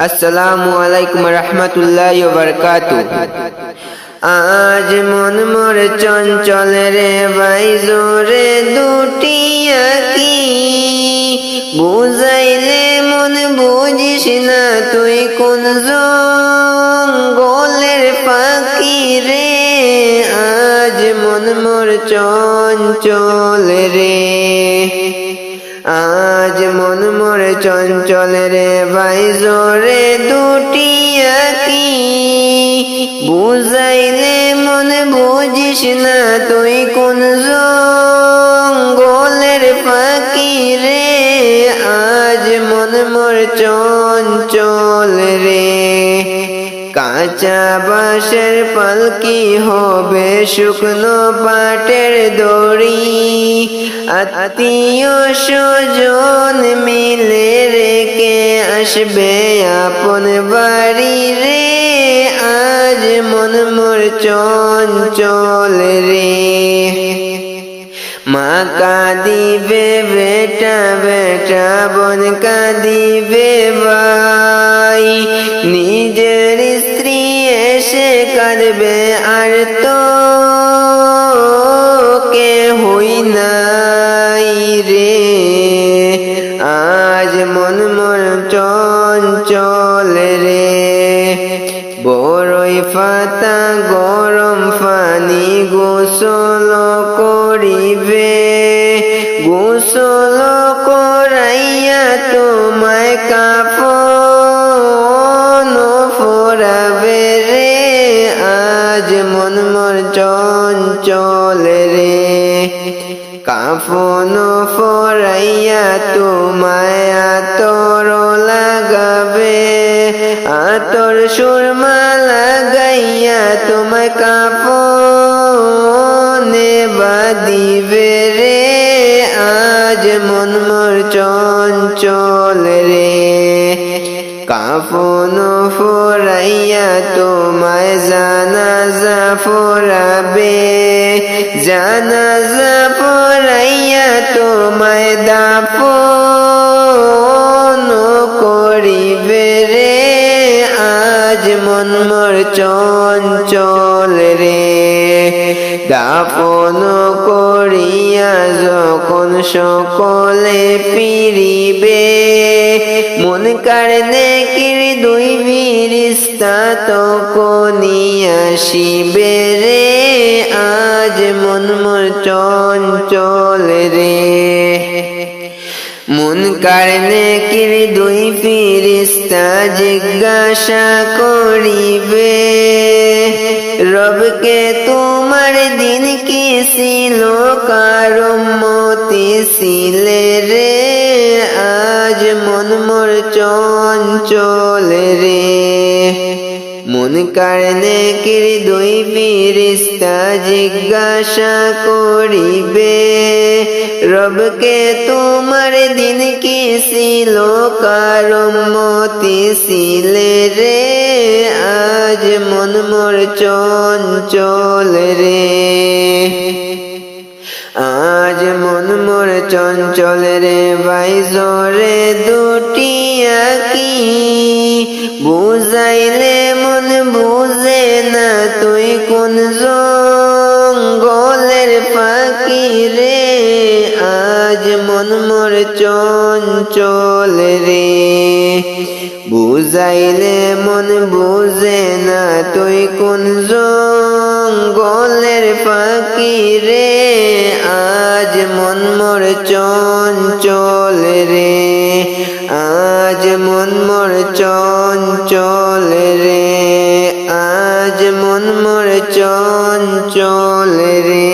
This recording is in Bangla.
আসসালামু আলাইকুম রহমতুল্লাহি ওয়া বারাকাতুহু। আজ মন মোর চঞ্চল রে বাইজোরে দুটি আঁখি, বুঝাইলে মন বুঝিস না তুই কোন জঙ্গলের পাখি রে। আজ মন মোর চঞ্চল রে, আজ মন মোর চঞ্চল রে বাইজোরে দুটি আঁখি, বুঝাইলে মন বুঝিস না তুই কোন জঙ্গলের পাখি রে। আজ মন মোর চঞ্চল রে, কাঁচা বাঁশের পালকি হবে শুকনো পাটের দড়ি, আত্মীয় স্বজন মিলে রেখে আসবে আপন বাড়ি রে। আজ মন মোর চঞ্চল রে, মা কাঁদিবে বেটা বেটা বোন কাঁদিবে ভাই, নিজের স্ত্রী এসে কাঁদবে আর তো কেহই নাই রে। আজ মন মোর চঞ্চল রে, বড়ই পাতা গরম পানি গোসল করিবে, গোসল করাইয়া তোমায় কাফন পরাবে রে। আজ মন মোর চঞ্চল রে, কাফন পরাইয়া তোমায় আতর লাগাবে, আতর সুরমা লাগাইয়া তোমায় কাফনে বাঁধিবে রে। আজ মন মোর চঞ্চল রে, কাফন পরাইয়া তোমায় জানাজা পড়াবে, জানাজা পড়াইয়া তোমায় দাফন করিবে রে। আজ মন মোর চঞ্চল রে, দাফন করিয়া যখন সকলে ফিরিবে, মন কারণে কির দুই ফিরিস্তা তখনই আসিবে রে। আজ মন মোর চঞ্চল রে, মন কারণে কির দুই ফিরিস্তা জিজ্ঞাসা করিবে, রবকে তোমার দিন কি ছিল কারম মতি ছিলে রে। আজ মন মোর চঞ্চল রে, মন কারণে কির দুই ফিরিস্তা জিজ্ঞাসা করিবে, রবকে তোমার দিন কি ছিল কারম মতি ছিলে রে। আজ মন মোর চঞ্চল রে, আজ মন মোর চঞ্চল রে বাইজোরে দুটি আঁখি, বুঝাইলে মন বুঝে না তুই কোন জঙ্গলের পাখি রে। আজ মন মোর চঞ্চল রে, বুঝাইলে মন বুঝে না তুই কোন জঙ্গলের পাখি রে। আজ মন মোর চঞ্চল রে, আজ মন মোর চঞ্চল রে, আজ মন মোর চঞ্চল রে।